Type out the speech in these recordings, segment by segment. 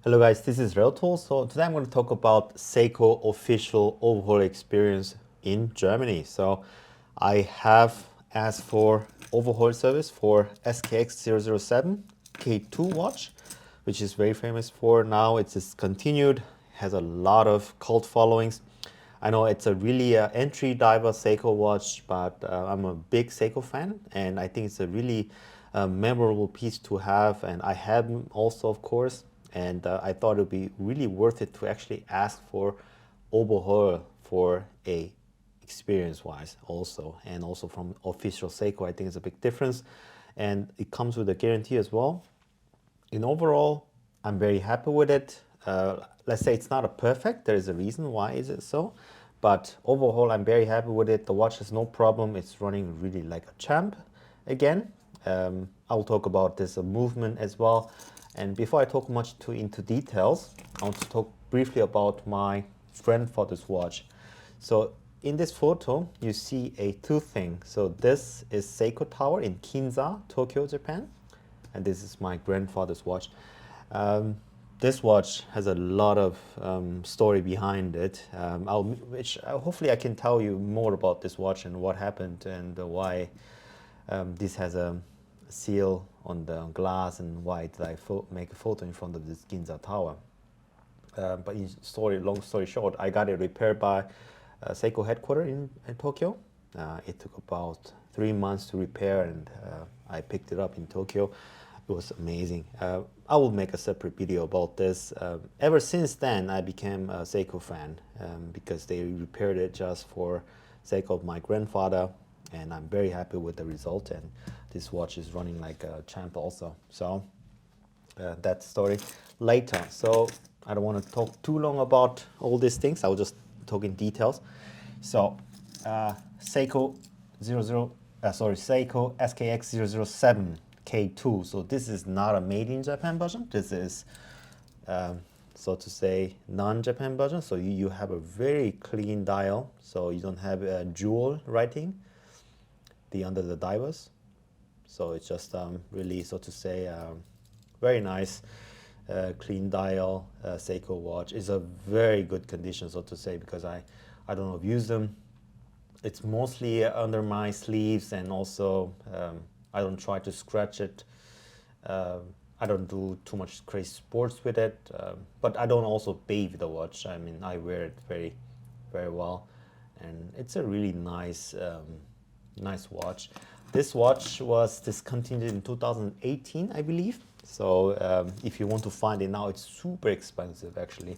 Hello guys, this is leathertoolz. So today I'm going to talk about Seiko official overhaul experience in Germany. So I have asked for overhaul service for SKX007 K2 watch, which is very famous for now. It's discontinued, has a lot of cult followings. I know it's a really entry diver Seiko watch, but I'm a big Seiko fan, and I think it's a really memorable piece to have. And I have them also, of course, and I thought it would be really worth it to actually ask for overhaul for a experience-wise also, and also from official Seiko. I think it's a big difference, and it comes with a guarantee as well. In overall, I'm very happy with it. Let's say it's not a perfect. There is a reason why is it so, but overall, I'm very happy with it. The watch is no problem. It's running really like a champ. Again, I'll talk about this movement as well. And before I talk much into details, I want to talk briefly about my grandfather's watch. So in this photo, you see a two thing. So this is Seiko Tower in Kinza, Tokyo, Japan, and this is my grandfather's watch. This watch has a lot of story behind it, which hopefully I can tell you more about this watch and what happened and why this has a seal on the glass and why did I make a photo in front of this Ginza Tower. But long story short, I got it repaired by Seiko headquarters in Tokyo. It took about 3 months to repair, and I picked it up in Tokyo. It was amazing. I will make a separate video about this. Ever since then, I became a Seiko fan because they repaired it just for sake of my grandfather, and I'm very happy with the result. And this watch is running like a champ also. So that story later. So I don't want to talk too long about all these things. I will just talk in details. So Seiko Seiko SKX007 K2. So this is not a made in Japan version. This is so to say non-Japan version. So you have a very clean dial. So you don't have a jewel writing under the divers. So it's just really, so to say, very nice, clean dial Seiko watch. It's a very good condition, so to say, because I don't know, use them. It's mostly under my sleeves, and also I don't try to scratch it. I don't do too much crazy sports with it, but I don't also bathe the watch. I mean, I wear it very, very well, and it's a really nice, nice watch. This watch was discontinued in 2018, I believe. So if you want to find it now, it's super expensive actually.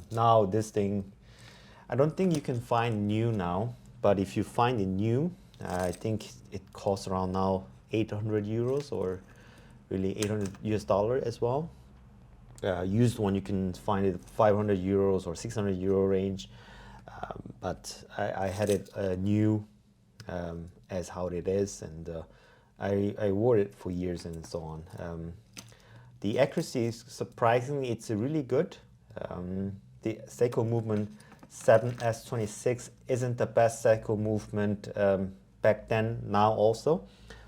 Now this thing, I don't think you can find new now, but if you find it new, I think it costs around now 800 euros or really 800 US dollar as well. Used one, you can find it 500 euros or 600 euro range. But I had it new as how it is, and I wore it for years and so on. The accuracy is surprisingly, it's really good. The Seiko movement 7S26 isn't the best Seiko movement back then, now also,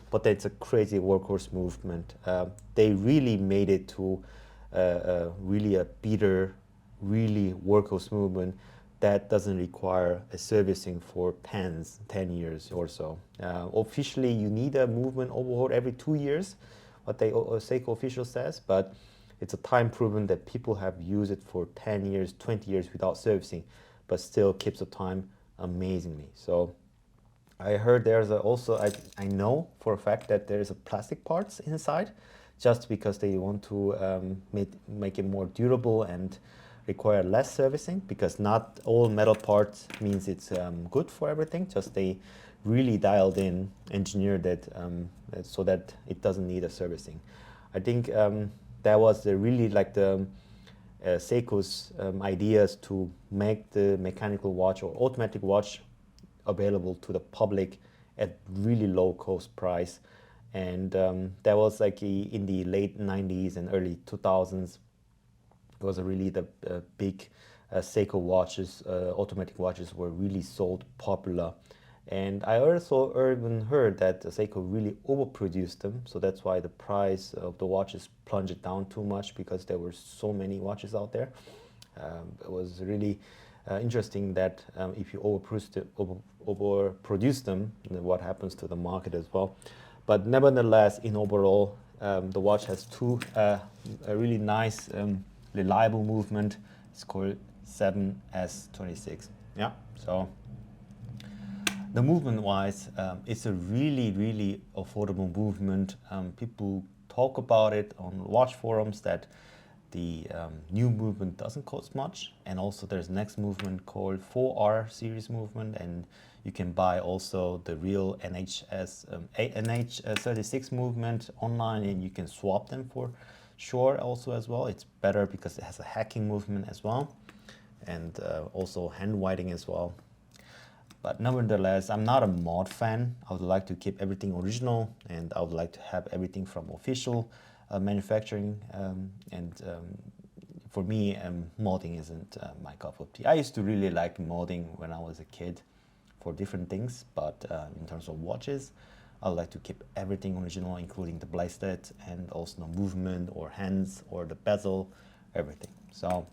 but it's a crazy workhorse movement. They really made it to really a beater, really workhorse movement that doesn't require a servicing for 10 years or so. Officially, you need a movement overhaul every 2 years, what Seiko official says, but it's a time proven that people have used it for 10 years, 20 years without servicing, but still keeps the time amazingly. So I heard there's also, I know for a fact that there's a plastic parts inside, just because they want to make it more durable and require less servicing, because not all metal parts means it's good for everything. Just they really dialed in, engineered it so that it doesn't need a servicing. I think that was really like the Seiko's ideas to make the mechanical watch or automatic watch available to the public at really low cost price. And that was like in the late 90s and early 2000s. It was really the big Seiko watches, automatic watches were really sold popular, And I also even heard that Seiko really overproduced them, so that's why the price of the watches plunged down too much, because there were so many watches out there. It was really interesting that if you overproduce them, then what happens to the market as well. But nevertheless, in overall, the watch has a really nice, reliable movement. It's called 7S26. Yeah, so the movement-wise, it's a really, really affordable movement. People talk about it on watch forums that the new movement doesn't cost much, and also there's next movement called 4R series movement, and you can buy also the real NH36 movement online, and you can swap them for sure also as well. It's better because it has a hacking movement as well, and also hand writing as well. But nevertheless, I'm not a mod fan. I would like to keep everything original, and I would like to have everything from official manufacturing. For me, modding isn't my cup of tea. I used to really like modding when I was a kid for different things, but in terms of watches, I would like to keep everything original, including the bracelet and also the movement or hands or the bezel, everything. So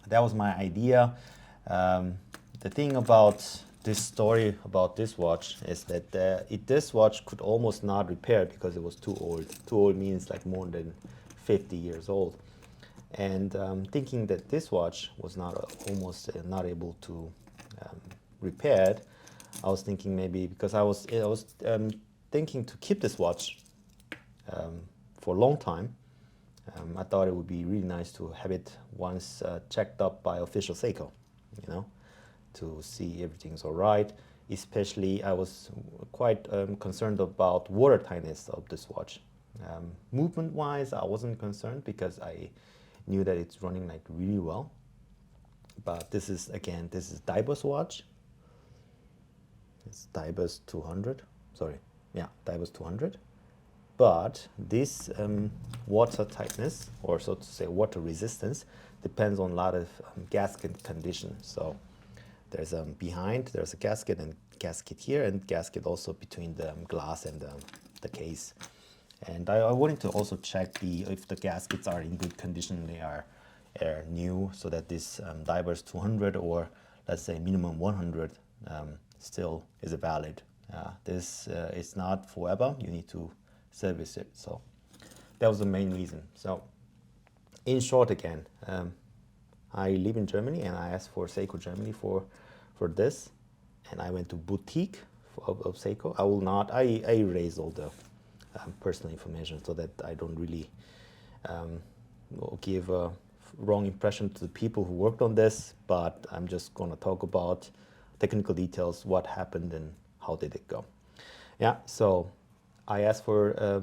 that was my idea. The thing about this story about this watch is that this watch could almost not repair because it was too old. Too old means like more than 50 years old. And thinking that this watch was almost not able to repair it, I was thinking maybe because I was thinking to keep this watch for a long time. I thought it would be really nice to have it once checked up by official Seiko, you know, to see everything's all right. Especially, I was quite concerned about watertightness of this watch. Movement-wise, I wasn't concerned because I knew that it's running like really well. But this is Daibo's watch. It's Daibo's 200. Sorry, yeah, Daibo's 200. But this water tightness, or so to say water resistance, depends on a lot of gasket condition. So there's behind, there's a gasket and gasket here, and gasket also between the glass and the case. And I wanted to also check if the gaskets are in good condition, they are new, so that this Daibo's 200 or let's say minimum 100 still is valid. This is not forever, you need to service it. So that was the main reason. So in short, again, I live in Germany and I asked for Seiko Germany for this, and I went to boutique of Seiko. I erase all the personal information so that I don't really give a wrong impression to the people who worked on this, but I'm just going to talk about technical details, what happened and how did it go. Yeah, so I asked for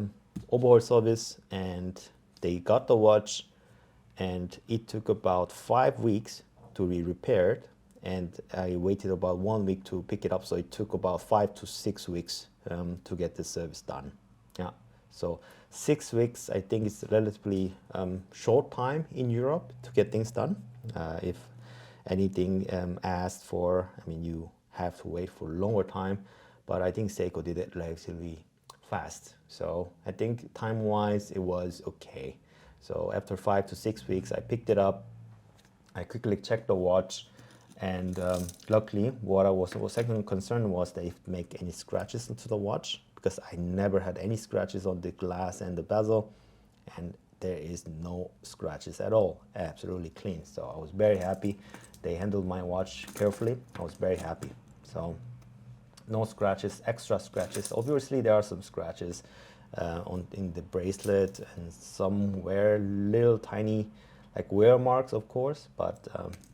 overhaul service and they got the watch, and it took about 5 weeks to be repaired, and I waited about 1 week to pick it up, so it took about 5 to 6 weeks to get the service done. Yeah, so 6 weeks I think is relatively short time in Europe to get things done. If anything asked for, I mean, you have to wait for a longer time, but I think Seiko did it relatively fast. So I think time-wise it was okay. So after 5 to 6 weeks, I picked it up. I quickly checked the watch, and luckily, what I was second concern was that if it make any scratches into the watch, because I never had any scratches on the glass and the bezel, and there is no scratches at all, absolutely clean. So I was very happy. They handled my watch carefully. I was very happy. So no scratches, extra scratches. Obviously, there are some scratches in the bracelet and somewhere little tiny like wear marks, of course, but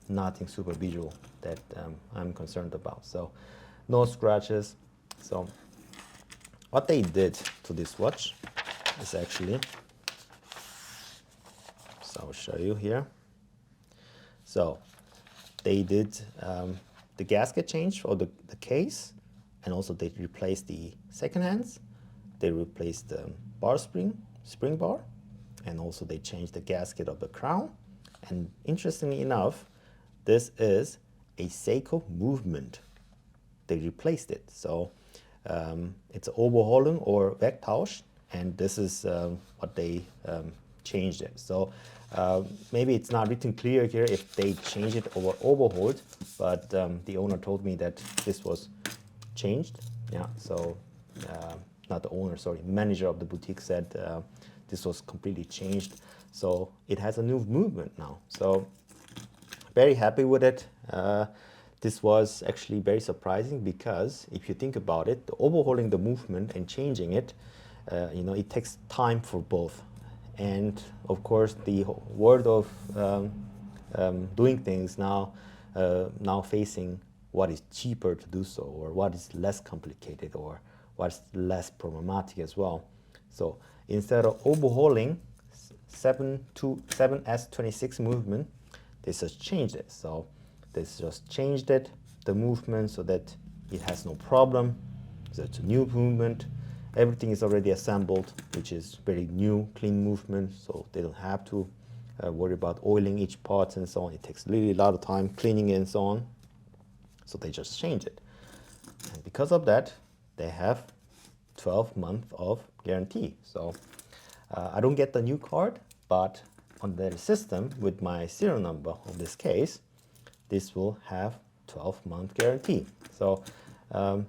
nothing super visual that I'm concerned about. So no scratches. So what they did to this watch is actually, so I'll show you here. So they did the gasket change for the case, and also they replaced the second hands. They replaced the spring bar, and also they changed the gasket of the crown. And interestingly enough, this is a Seiko movement. they replaced it. So it's overhauling or wegtausch, and this is what they changed it. So maybe it's not written clear here if they changed it or overhauled, but the owner told me that this was changed. Yeah, so not the owner, sorry, manager of the boutique said this was completely changed. So it has a new movement now. So very happy with it. This was actually very surprising because if you think about it, the overhauling the movement and changing it, you know, it takes time for both. And of course, the world of doing things now, now facing what is cheaper to do so, or what is less complicated, or what's less problematic as well. So instead of overhauling 7S26 movement, they just changed it. So they just changed it, the movement, so that it has no problem. So it's a new movement. Everything is already assembled, which is very new, clean movement. So they don't have to worry about oiling each part and so on. It takes really a lot of time cleaning it and so on. So they just changed it. And because of that, they have 12 months of guarantee. So I don't get the new card, but on their system with my serial number of this case, this will have 12-month guarantee. So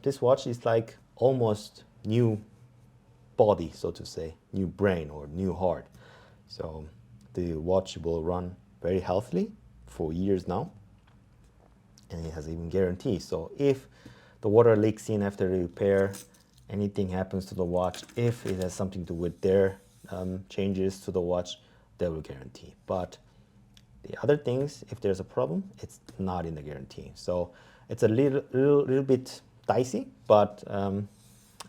this watch is like almost new body, so to say, new brain or new heart. So the watch will run very healthily for years now, and it has even guarantee. So if the water leaks in after the repair, anything happens to the watch, if it has something to do with their changes to the watch, they will guarantee. But the other things, if there's a problem, it's not in the guarantee. So it's a little bit dicey, but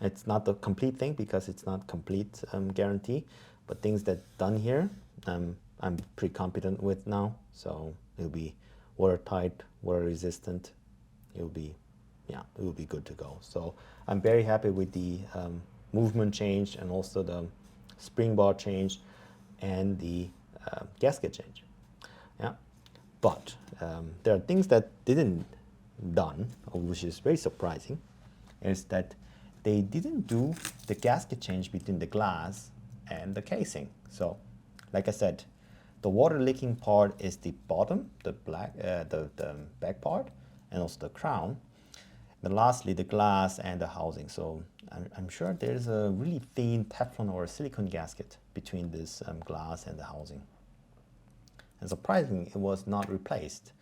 it's not the complete thing because it's not complete guarantee. But things that done here, I'm pretty confident with now. So it'll be watertight, water resistant. It'll be, yeah, it will be good to go. So I'm very happy with the movement change and also the spring bar change and the gasket change. Yeah, but there are things that didn't done, which is very surprising, is that they didn't do the gasket change between the glass and the casing. So, like I said, the water leaking part is the bottom, the black, the back part, and also the crown. And lastly, the glass and the housing. So I'm sure there's a really thin Teflon or silicone gasket between this glass and the housing. And surprisingly, it was not replaced.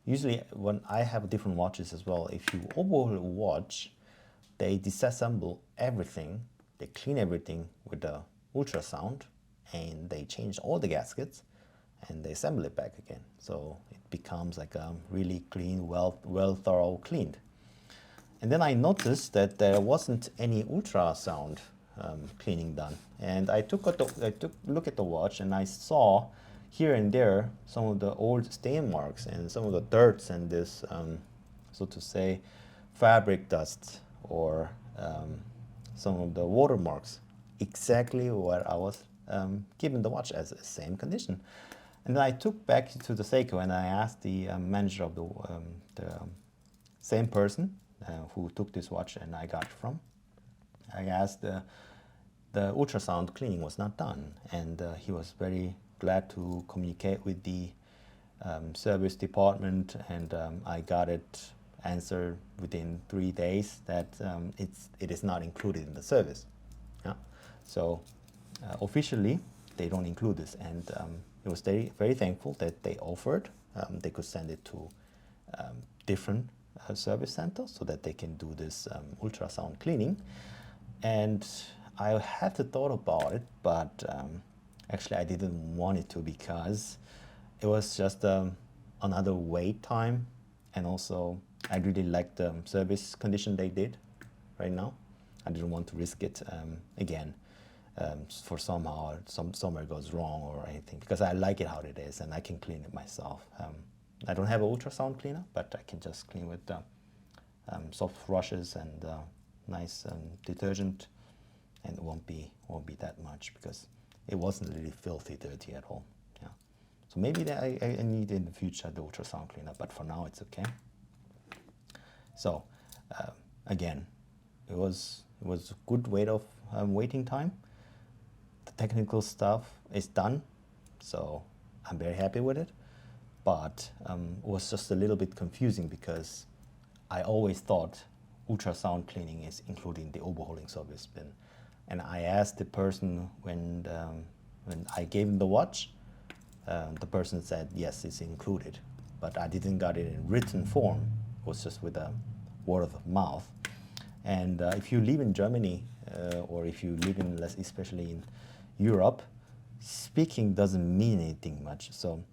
Usually, when I have different watches as well, if you overhaul a watch, they disassemble everything, they clean everything with the ultrasound, and they change all the gaskets, and they assemble it back again. So it becomes like a really clean, well thorough cleaned. And then I noticed that there wasn't any ultrasound cleaning done. And I took a look at the watch, and I saw here and there some of the old stain marks and some of the dirts and this, so to say, fabric dust or some of the watermarks, exactly where I was given the watch as the same condition. And then I took back to the Seiko and I asked the manager of the same person who took this watch and I got it from. I asked the ultrasound cleaning was not done, and he was very glad to communicate with the service department, and I got it answered within 3 days that it is not included in the service. Yeah, so officially they don't include this, and it was very thankful that they offered. They could send it to different service centers so that they can do this ultrasound cleaning. And I had to thought about it, but actually I didn't want it to because it was just another wait time, and also I really liked the service condition they did right now. I didn't want to risk it again for somehow somewhere goes wrong or anything, because I like it how it is and I can clean it myself. I don't have an ultrasound cleaner, but I can just clean with soft brushes and nice detergent, and it won't be that much because it wasn't really filthy dirty at all. Yeah, so maybe I need in the future the ultrasound cleaner, but for now it's okay. So Again, it was a good wait of waiting time. The technical stuff is done, so I'm very happy with it. But it was just a little bit confusing because I always thought ultrasound cleaning is including the overhauling service bin. And I asked the person when I gave him the watch, the person said, yes, it's included. But I didn't got it in written form. It was just with a word of mouth. And if you live in Germany, or if you live in, especially in Europe, speaking doesn't mean anything much. So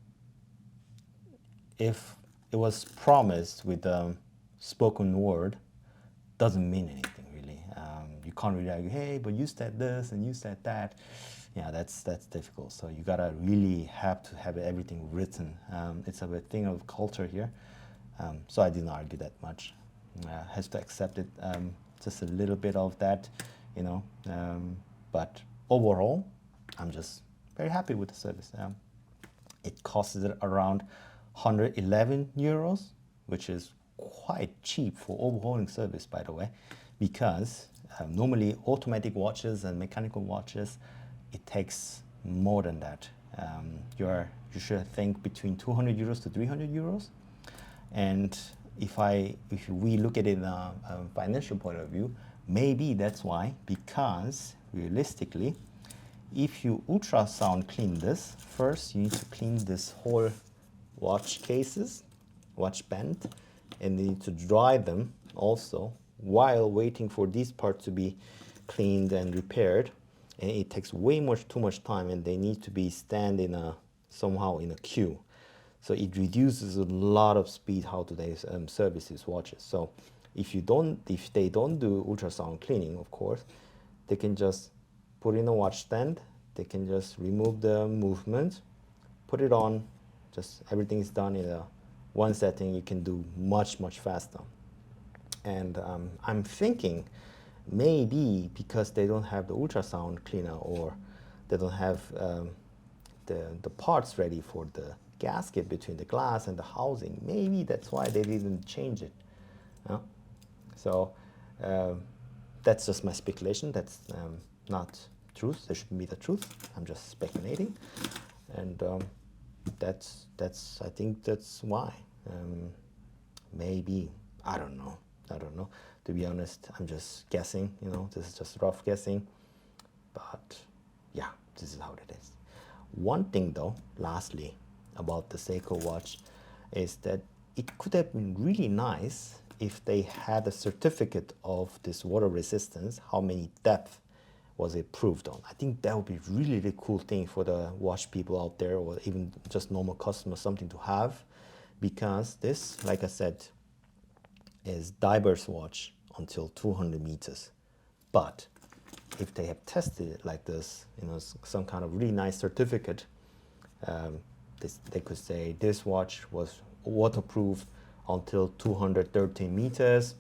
if it was promised with a spoken word, doesn't mean anything really. You can't really argue, hey, but you said this and you said that. Yeah, that's difficult. So you gotta really have to have everything written. It's a thing of culture here. So I didn't argue that much. Has to accept it. Just a little bit of that, you know. But overall, I'm just very happy with the service. It costs around 111 euros, which is quite cheap for overhauling service, by the way, because normally automatic watches and mechanical watches, it takes more than that. You should think between 200 euros to 300 euros. And if we look at it in a financial point of view, maybe that's why, because realistically, if you ultrasound clean this, first you need to clean this whole watch cases, watch band, and you need to dry them also while waiting for these parts to be cleaned and repaired. And it takes too much time, and they need to be somehow in a queue. So it reduces a lot of speed how today's services watches. So if they don't do ultrasound cleaning, of course, they can just put in a watch stand. They can just remove the movement, put it on. Just everything is done in one setting. You can do much faster. And I'm thinking maybe because they don't have the ultrasound cleaner, or they don't have the parts ready for the gasket between the glass and the housing, maybe that's why they didn't change it. So that's just my speculation. That's not truth. There shouldn't be the truth. I'm just speculating, and I think that's why. Maybe I don't know. To be honest, I'm just guessing. This is just rough guessing. But yeah, this is how it is. One thing though, lastly, about the Seiko watch is that it could have been really nice if they had a certificate of this water resistance, how many depth was it proved on. I think that would be really cool thing for the watch people out there, or even just normal customers, something to have, because this, like I said, is diver's watch until 200 meters. But if they have tested it like this, some kind of really nice certificate, they could say this watch was waterproof until 213 meters,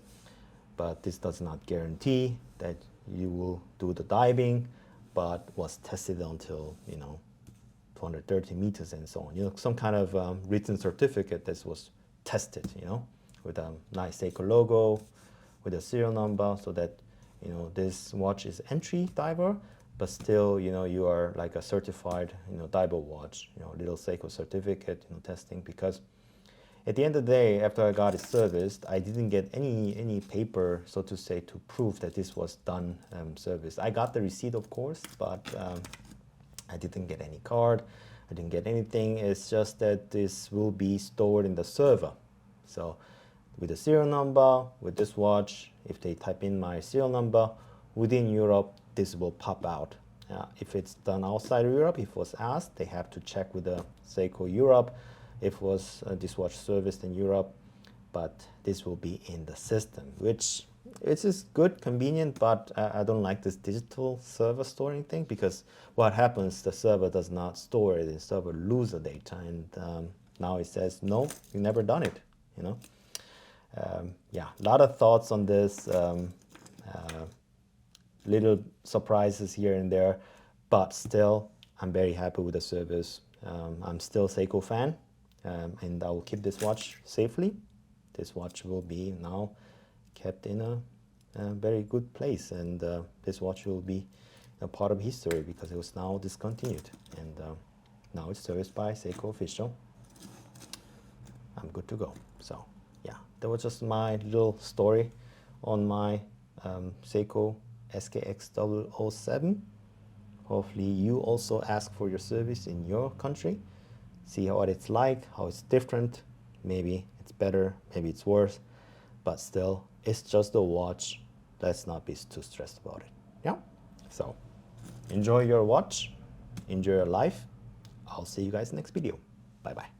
but this does not guarantee that you will do the diving, but was tested until 230 meters and so on. Some kind of written certificate that was tested, with a nice Seiko logo, with a serial number, so that this watch is entry diver, but still you are like a certified diver watch, little Seiko certificate, testing. Because at the end of the day, after I got it serviced, I didn't get any paper, so to say, to prove that this was done service. I got the receipt, of course, but I didn't get any card. I didn't get anything. It's just that this will be stored in the server. So with the serial number, with this watch, if they type in my serial number within Europe, this will pop out. If it's done outside of Europe, if it was asked, they have to check with the Seiko Europe if was this watch serviced in Europe, but this will be in the system, which is good, convenient, but I don't like this digital server storing thing, because what happens, the server does not store it, the server loses the data, and now it says, no, you never done it, Yeah, a lot of thoughts on this, little surprises here and there, but still, I'm very happy with the service. I'm still Seiko fan, and I will keep this watch safely. This watch will be now kept in a very good place, and this watch will be a part of history because it was now discontinued, and now it's serviced by Seiko official. I'm good to go. So yeah, that was just my little story on my Seiko SKX007. Hopefully you also ask for your service in your country, see what it's like, how it's different. Maybe it's better, maybe it's worse, but still, it's just a watch. Let's not be too stressed about it. Yeah. So enjoy your watch, enjoy your life. I'll see you guys next video. Bye bye.